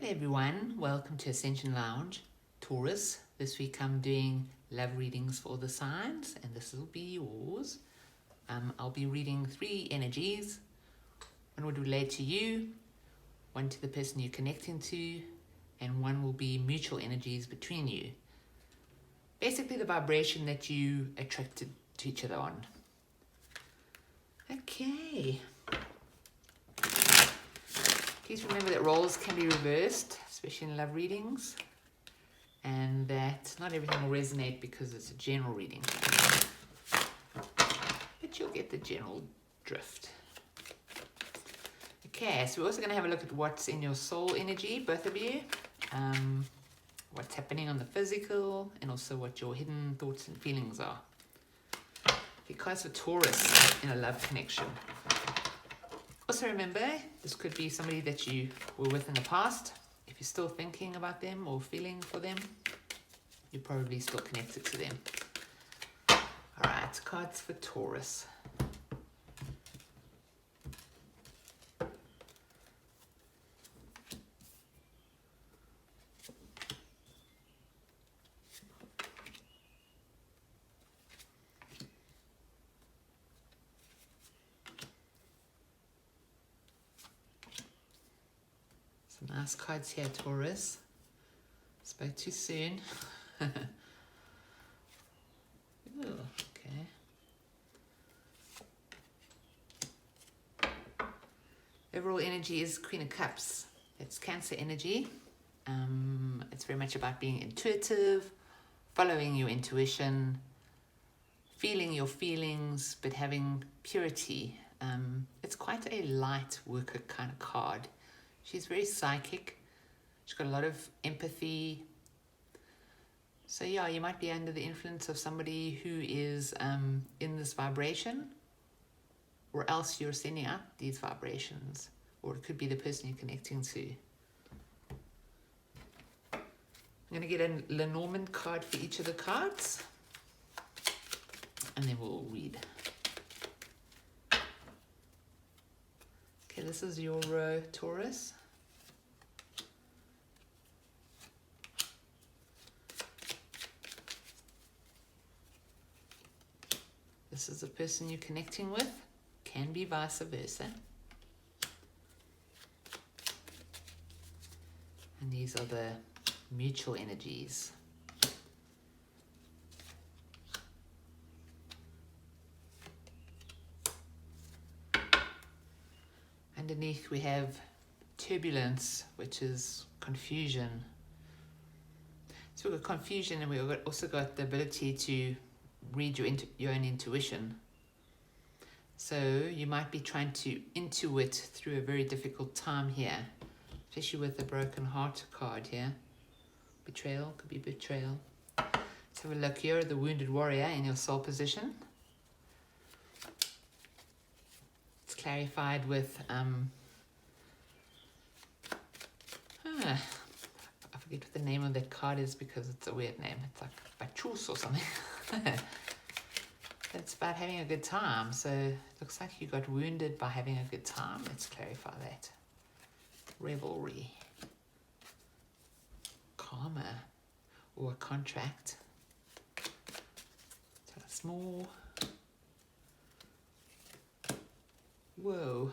Hello everyone, welcome to Ascension Lounge Taurus. This week I'm doing love readings for all the signs and this will be yours. I'll be reading 3 energies. One would relate to you, one to the person you're connecting to, and one will be mutual energies between you. Basically the vibration that you attracted to each other on. Okay. Please remember that roles can be reversed, especially in love readings, and that not everything will resonate because it's a general reading. But you'll get the general drift. Okay, so we're also going to have a look at what's in your soul energy, both of you, what's happening on the physical, and also what your hidden thoughts and feelings are. Because for Taurus in a love connection. Also remember, this could be somebody that you were with in the past. If you're still thinking about them or feeling for them, you're probably still connected to them. Alright, cards for Taurus. Nice cards here, Taurus. Spoke too soon. Ooh, okay. Overall energy is Queen of Cups. It's Cancer energy. It's very much about being intuitive, following your intuition, feeling your feelings, but having purity. It's quite a light worker kind of card. She's very psychic. She's got a lot of empathy. So yeah, you might be under the influence of somebody who is in this vibration, or else you're sending out these vibrations, or it could be the person you're connecting to. I'm going to get a Lenormand card for each of the cards, and then we'll read. Okay, this is your Taurus. This is the person you're connecting with. Can be vice versa. And these are the mutual energies. Underneath we have turbulence, which is confusion. So we've got confusion, and we've also got the ability to read your own intuition. So you might be trying to intuit through a very difficult time here, especially with the broken heart card here. Betrayal, could be betrayal. Let's have a look here, the wounded warrior in your soul position. Clarified with I forget what the name of that card is because it's a weird name. It's like Taurus or something. It's about having a good time. So it looks like you got wounded by having a good time. Let's clarify that. Revelry, karma, or a contract. So it's more. Whoa.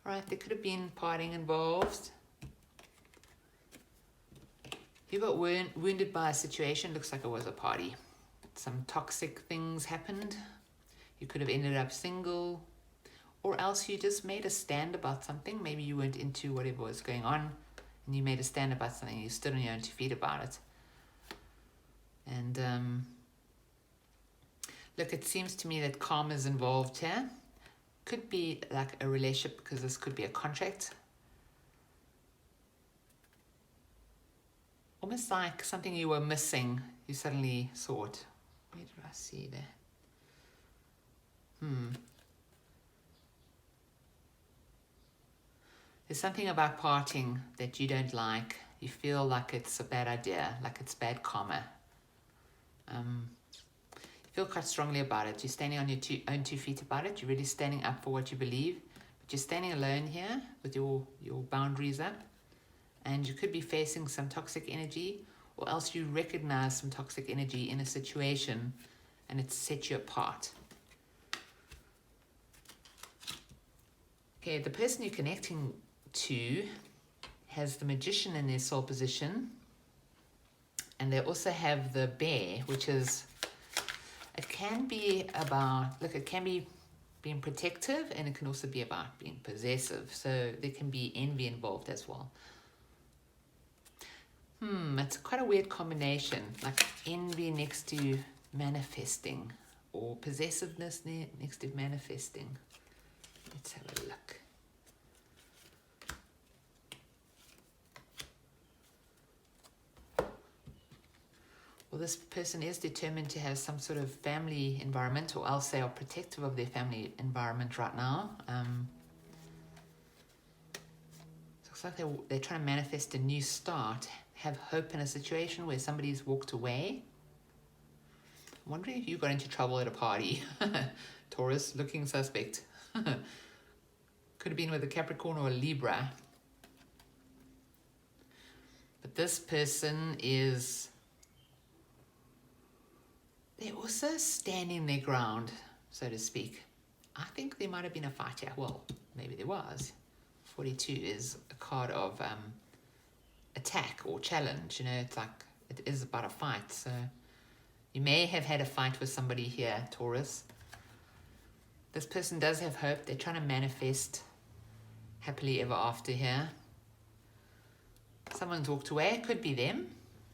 All right, there could have been parting involved. You got wounded by a situation. Looks like it was a party. Some toxic things happened. You could have ended up single. Or else you just made a stand about something. Maybe you weren't into whatever was going on, and you made a stand about something. You stood on your own 2 feet about it. And look, it seems to me that karma is involved here. Could be like a relationship, because this could be a contract. Almost like something you were missing, you suddenly saw it. Where did I see that? There's something about parting that you don't like. You feel like it's a bad idea, like it's bad karma. Feel quite strongly about it. You're standing on your own 2 feet about it. You're really standing up for what you believe. But you're standing alone here with your boundaries up. and you could be facing some toxic energy, or else you recognize some toxic energy in a situation and it set you apart. Okay, the person you're connecting to has the Magician in their soul position, and they also have the Bear, which is, it can be about, look, it can be being protective, and it can also be about being possessive. So there can be envy involved as well. It's quite a weird combination, like envy next to manifesting, or possessiveness next to manifesting. Let's have a look. Well, this person is determined to have some sort of family environment, or else they are protective of their family environment right now. Looks like they're trying to manifest a new start, have hope in a situation where somebody's walked away. I'm wondering if you got into trouble at a party. Taurus, looking suspect. Could have been with a Capricorn or a Libra. But this person is... they're also standing their ground, so to speak. I think there might have been a fight here. Well, maybe there was. 42 is a card of attack or challenge. You know, it's like, it is about a fight. So you may have had a fight with somebody here, Taurus. This person does have hope. They're trying to manifest happily ever after here. Someone's walked away. It could be them,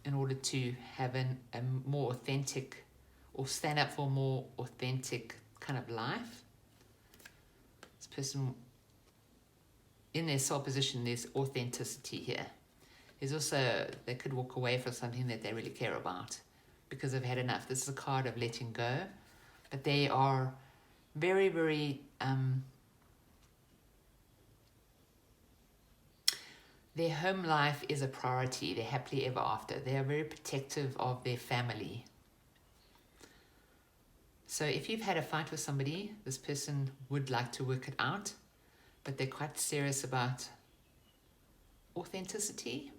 in order to have a more authentic, or stand up for a more authentic kind of life. This person, in their soul position, there's authenticity here. There's also, they could walk away from something that they really care about because they've had enough. This is a card of letting go, but they are very, very, their home life is a priority. They're happily ever after. They are very protective of their family. So if you've had a fight with somebody, this person would like to work it out, but they're quite serious about authenticity,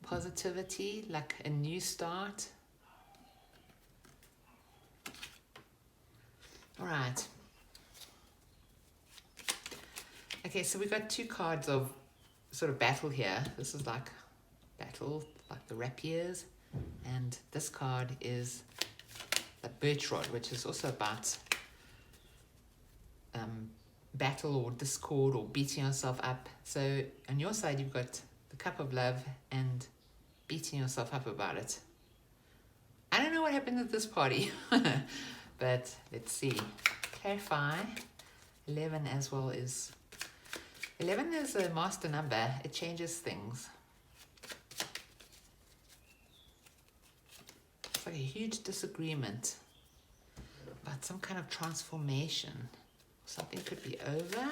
positivity, like a new start. All right. Okay, so we've got two cards of sort of battle here. This is like battle, like the rapiers, and this card is the birch rod, which is also about battle or discord or beating yourself up. So on your side, you've got the cup of love and beating yourself up about it. I don't know what happened at this party, but let's see. Clarify. 11 as well is... 11 is a master number. It changes things. It's like a huge disagreement about some kind of transformation. Something could be over.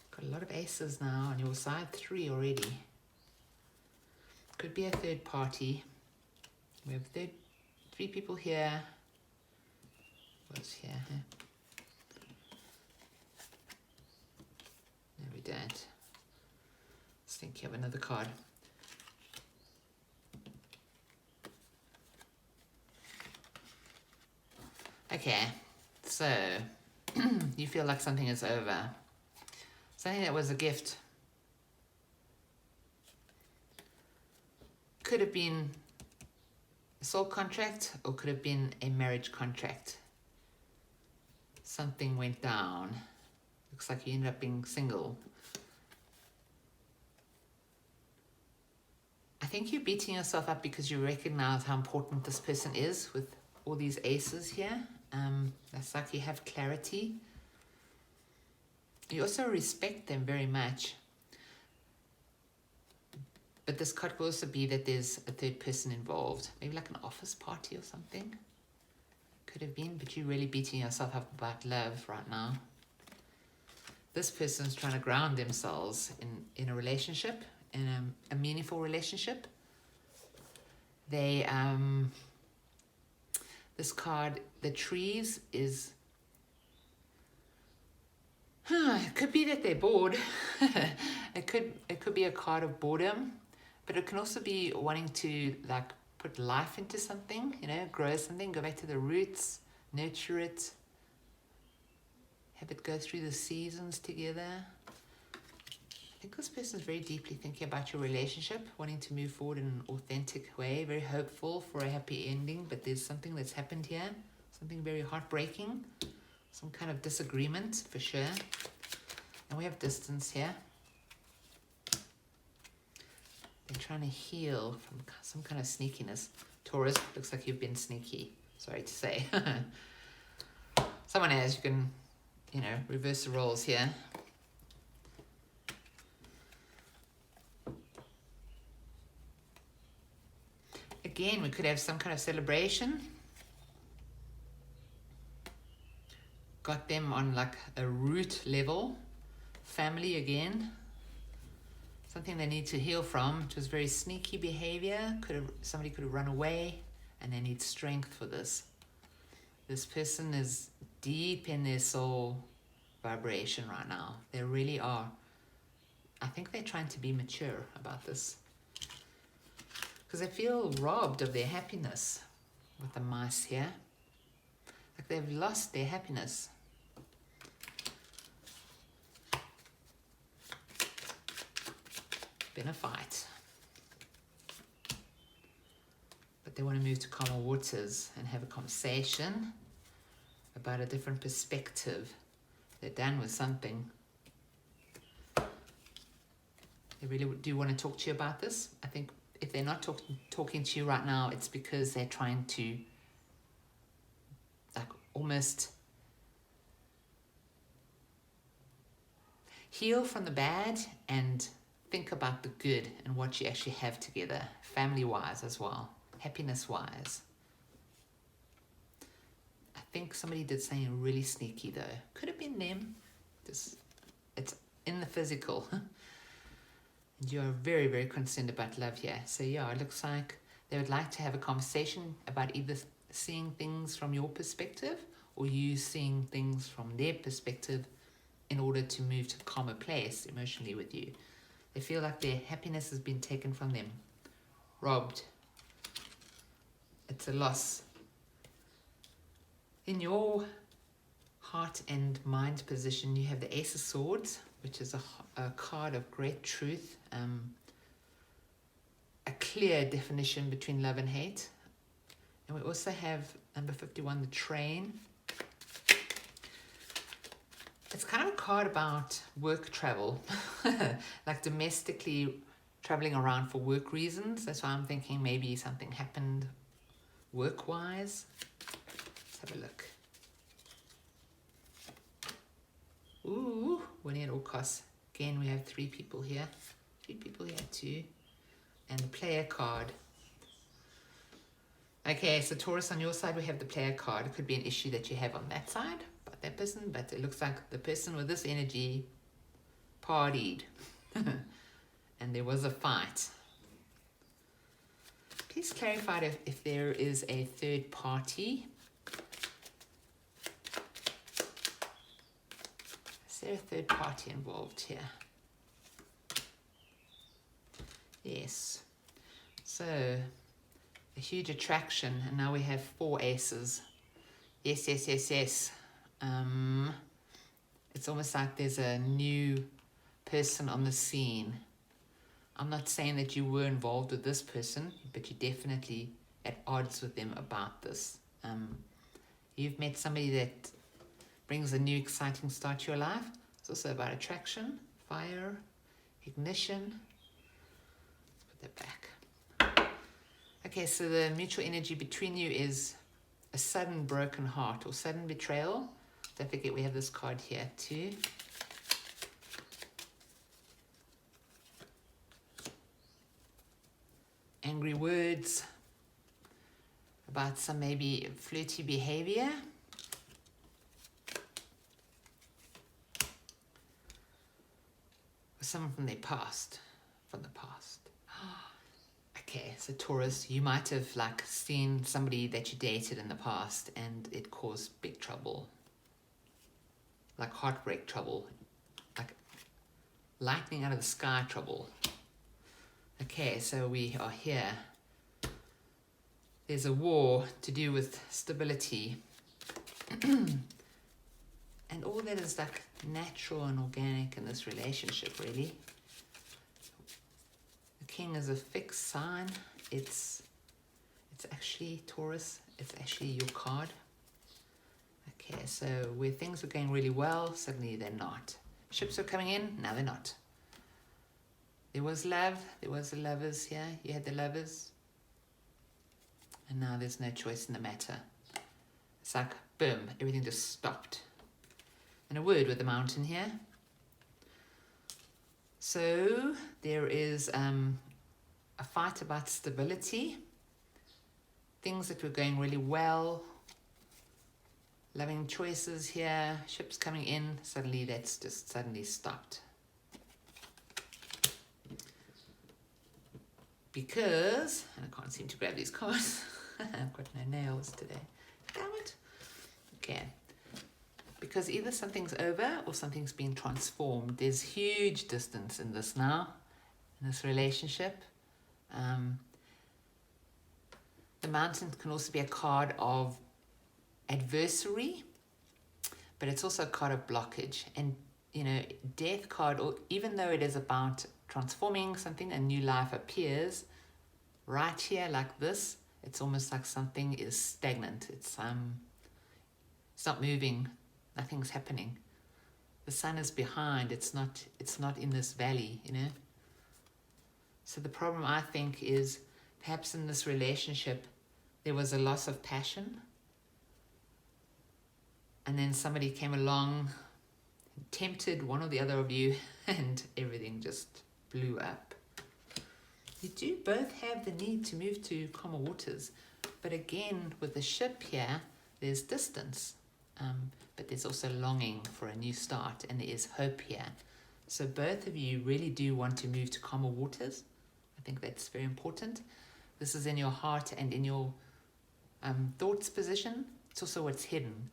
Got a lot of aces now on your side. 3 already. Could be a third party. We have 3 people here. What's here? No, we don't. Let's think you have another card. Okay, so you feel like something is over. Something that was a gift. Could have been a soul contract, or could have been a marriage contract. Something went down. Looks like you ended up being single. I think you're beating yourself up because you recognize how important this person is with all these aces here. That's like you have clarity. You also respect them very much. But this card could also be that there's a third person involved. Maybe like an office party or something. Could have been, but you're really beating yourself up about love right now. This person's trying to ground themselves in a relationship, in a meaningful relationship. They, this card, the trees, is It could be that they're bored. It could be a card of boredom, but it can also be wanting to like put life into something, you know, grow something, go back to the roots, nurture it, have it go through the seasons together. I think this person is very deeply thinking about your relationship, wanting to move forward in an authentic way, very hopeful for a happy ending, but there's something that's happened here, something very heartbreaking, some kind of disagreement for sure. And we have distance here. They're trying to heal from some kind of sneakiness. Taurus, looks like you've been sneaky, sorry to say. Someone has, you can, you know, reverse the roles here. Again, we could have some kind of celebration. Got them on like a root level. Family again. Something they need to heal from. It was very sneaky behavior. Somebody could have run away, and they need strength for this. This person is deep in their soul vibration right now. They really are. I think they're trying to be mature about this, because they feel robbed of their happiness with the mice here. Like they've lost their happiness. Been a fight. But they want to move to calmer waters and have a conversation about a different perspective. They're done with something. They really do want to talk to you about this. I think if they're not talking to you right now, it's because they're trying to like almost heal from the bad and think about the good and what you actually have together, family-wise as well, happiness-wise. I think somebody did something really sneaky though. Could have been them. It's in the physical. You're very, very concerned about love here. So yeah, it looks like they would like to have a conversation about either seeing things from your perspective or you seeing things from their perspective in order to move to a calmer place emotionally with you. They feel like their happiness has been taken from them, robbed. It's a loss. In your heart and mind position, you have the Ace of Swords, which is a card of great truth, a clear definition between love and hate. And we also have number 51, the Train. It's kind of a card about work travel, like domestically traveling around for work reasons. That's why I'm thinking maybe something happened work-wise. Let's have a look. Ooh, winning at all costs. Again, we have three people here too. And the player card. Okay, so Taurus, on your side, we have the player card. It could be an issue that you have on that side, about that person, but it looks like the person with this energy partied. And there was a fight. Please clarify if there is a third party. Is there a third party involved here? Yes. So, a huge attraction, and now we have 4 aces. Yes. It's almost like there's a new person on the scene. I'm not saying that you were involved with this person, but you're definitely at odds with them about this. You've met somebody that brings a new exciting start to your life. It's also about attraction, fire, ignition. Let's put that back. Okay, so the mutual energy between you is a sudden broken heart or sudden betrayal. Don't forget we have this card here too. Angry words about some maybe flirty behavior. Or someone from their past, from the past. Okay, so Taurus, you might have like seen somebody that you dated in the past and it caused big trouble. Like heartbreak trouble. lightning out of the sky trouble. Okay, so we are here. There's a war to do with stability. And all that is like natural and organic in this relationship, really. The King is a fixed sign. It's actually Taurus. It's actually your card. Okay, so where things were going really well, suddenly they're not. Ships are coming in, now they're not. There was love, there was the lovers here. You had the lovers. And now there's no choice in the matter. It's like, boom, everything just stopped. And a word with the mountain here. So there is a fight about stability. Things that were going really well. Loving choices here. Ships coming in. Suddenly that's just suddenly stopped. Because, and I can't seem to grab these cards. I've got no nails today. Damn it. Okay. Because either something's over or something's been transformed. There's huge distance in this now, in this relationship. The mountain can also be a card of adversary, but it's also a card of blockage. And, you know, death card, or even though it is about transforming something, a new life appears, right here like this, it's almost like something is stagnant. It's not moving. Nothing's happening. The sun is behind. It's not in this valley, you know. So the problem, I think, is perhaps in this relationship there was a loss of passion, and then somebody came along, tempted one or the other of you, and everything just blew up. You do both have the need to move to calmer waters, but again, with the ship here, there's distance, but there's also longing for a new start, and there is hope here. So both of you really do want to move to calmer waters. I think that's very important. This is in your heart and in your thoughts position. It's also what's hidden.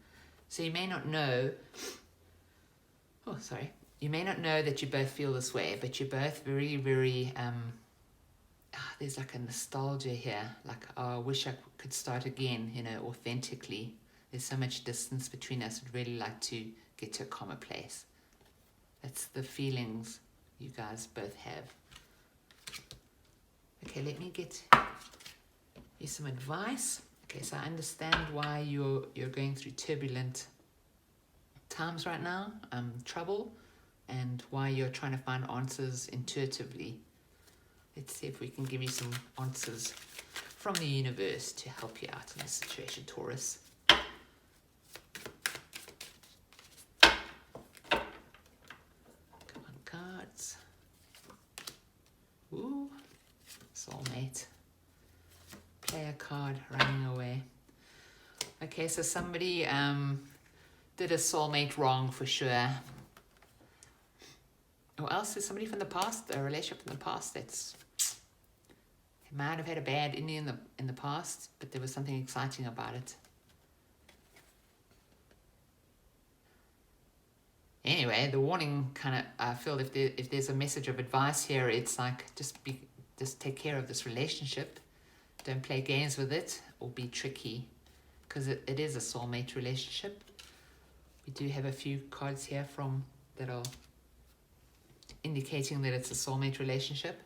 So you may not know, you may not know that you both feel this way, but you're both very, very, there's like a nostalgia here, like, oh, I wish I could start again, you know, authentically. There's so much distance between us. I'd really like to get to a calmer place. That's the feelings you guys both have. Okay, let me get you some advice. Okay, so I understand why you're going through turbulent times right now, trouble, and why you're trying to find answers intuitively. Let's see if we can give you some answers from the universe to help you out in this situation, Taurus. Come on, cards. Ooh, soulmate. Player card running away. Okay, so somebody did a soulmate wrong for sure. Or else there's somebody from the past, a relationship from the past that's might have had a bad ending in the past, but there was something exciting about it. Anyway, the warning kind of, I feel if there's a message of advice here, it's like just take care of this relationship. Don't play games with it or be tricky, because it is a soulmate relationship. We do have a few cards here that are indicating that it's a soulmate relationship.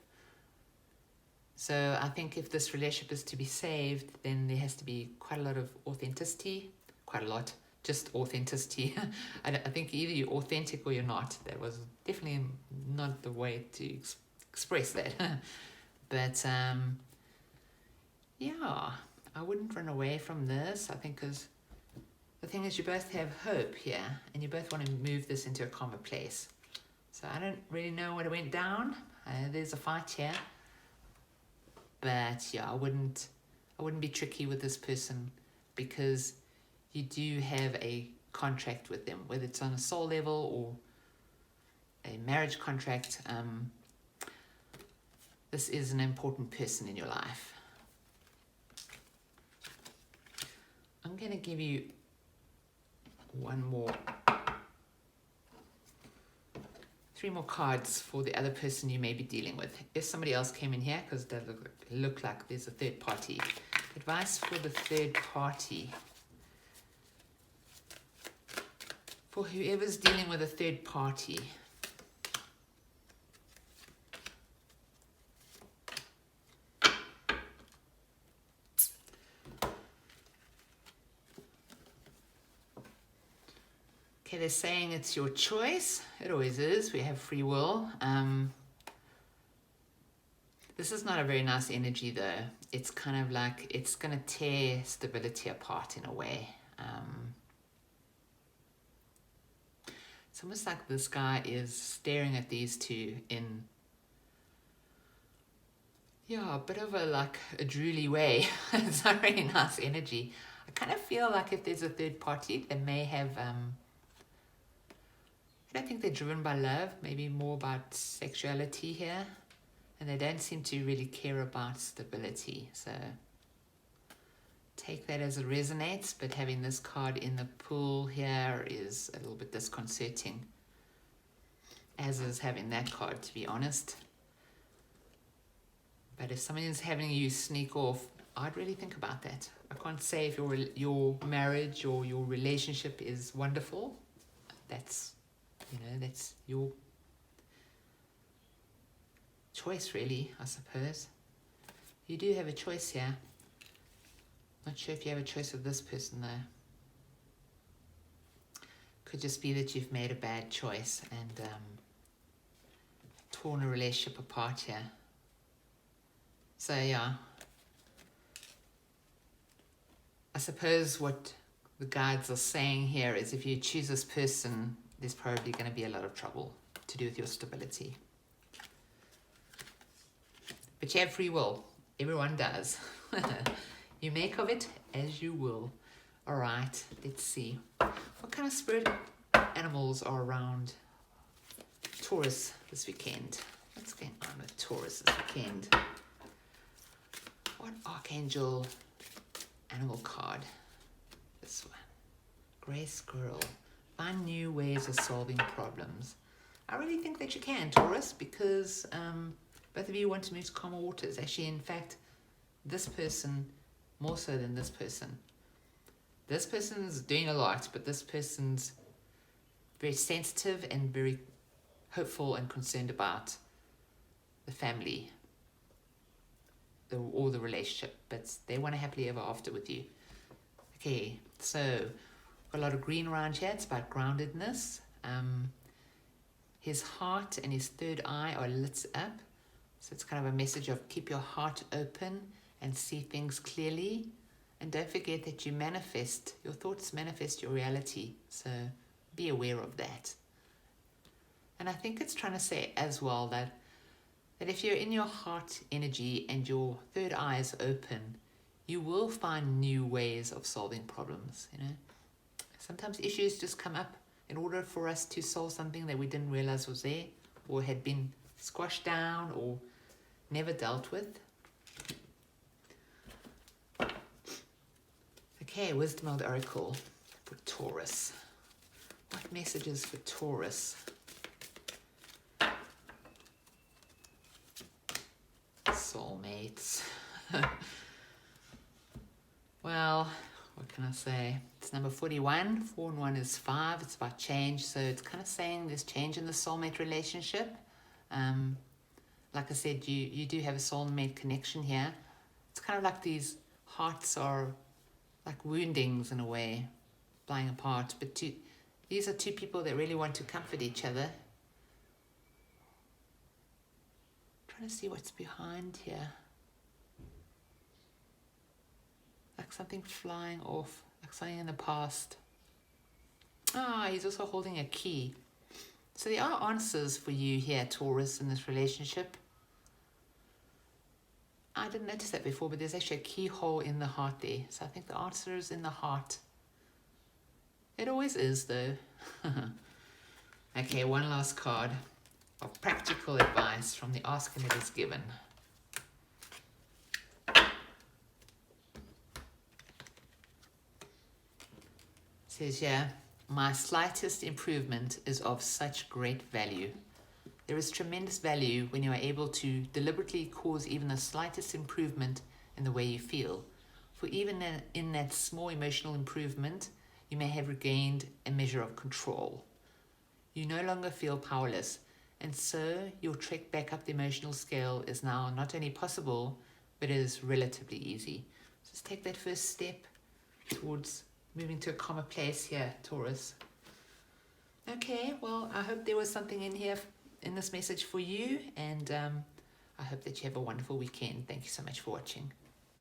So I think if this relationship is to be saved, then there has to be quite a lot of authenticity. Quite a lot. Just authenticity. I think either you're authentic or you're not. That was definitely not the way to express that. But yeah, I wouldn't run away from this. I think because the thing is, you both have hope here, and you both want to move this into a calmer place. So I don't really know what went down. There's a fight here, but yeah, I wouldn't be tricky with this person, because you do have a contract with them, whether it's on a soul level or a marriage contract. This is an important person in your life. I'm going to give you 3 more cards for the other person you may be dealing with. If somebody else came in here, because it does look like there's a third party. Advice for the third party. For whoever's dealing with a third party. Okay, they're saying it's your choice. It always is. We have free will. This is not a very nice energy, though. It's kind of like it's going to tear stability apart in a way. It's almost like this guy is staring at these two in, yeah, a bit of a like a drooly way. It's not really nice energy. I kind of feel like if there's a third party, they may have... I don't think they're driven by love, maybe more about sexuality here. And they don't seem to really care about stability. So take that as it resonates, but having this card in the pool here is a little bit disconcerting. As is having that card, to be honest. But if someone is having you sneak off, I'd really think about that. I can't say if your marriage or your relationship is wonderful. That's... that's your choice, really, I suppose. You do have a choice here. Not sure if you have a choice with this person, though. Could just be that you've made a bad choice and torn a relationship apart here. So, yeah. I suppose what the guides are saying here is if you choose this person, there's probably going to be a lot of trouble to do with your stability. But you have free will. Everyone does. You make of it as you will. All right, let's see. What kind of spirit animals are around Taurus this weekend? What's going on with Taurus this weekend? What archangel animal card? This one. Gray squirrel. Find new ways of solving problems. I really think that you can, Taurus, because both of you want to move to calmer waters. Actually, in fact, this person more so than this person. This person's doing a lot, but this person's very sensitive and very hopeful and concerned about the family or the relationship, but they want to happily ever after with you. Okay, so got a lot of green around here. It's about groundedness. His heart and his third eye are lit up. So it's kind of a message of keep your heart open and see things clearly. And don't forget that you manifest, your thoughts manifest your reality. So be aware of that. And I think it's trying to say as well that if you're in your heart energy and your third eye is open, you will find new ways of solving problems, Sometimes issues just come up in order for us to solve something that we didn't realize was there or had been squashed down or never dealt with. Okay, Wisdom of the Oracle for Taurus. What messages for Taurus? Soulmates. Well, what can I say? It's number 41. 4 and 1 is 5. It's about change. So it's kind of saying there's change in the soulmate relationship. Like I said, you do have a soulmate connection here. It's kind of like these hearts are like woundings in a way, flying apart. But these are two people that really want to comfort each other. Trying to see what's behind here. Like something flying off, like something in the past. He's also holding a key. So there are answers for you here, Taurus, in this relationship. I didn't notice that before, but there's actually a keyhole in the heart there. So I think the answer is in the heart. It always is, though. Okay, one last card of practical advice from the Ask and It Is Given. It says here, my slightest improvement is of such great value. There is tremendous value when you are able to deliberately cause even the slightest improvement in the way you feel. For even in that small emotional improvement, you may have regained a measure of control. You no longer feel powerless, and so your trek back up the emotional scale is now not only possible, but is relatively easy. Just take that first step towards moving to a calmer place here, Taurus. Okay, well, I hope there was something in here in this message for you, and I hope that you have a wonderful weekend. Thank you so much for watching.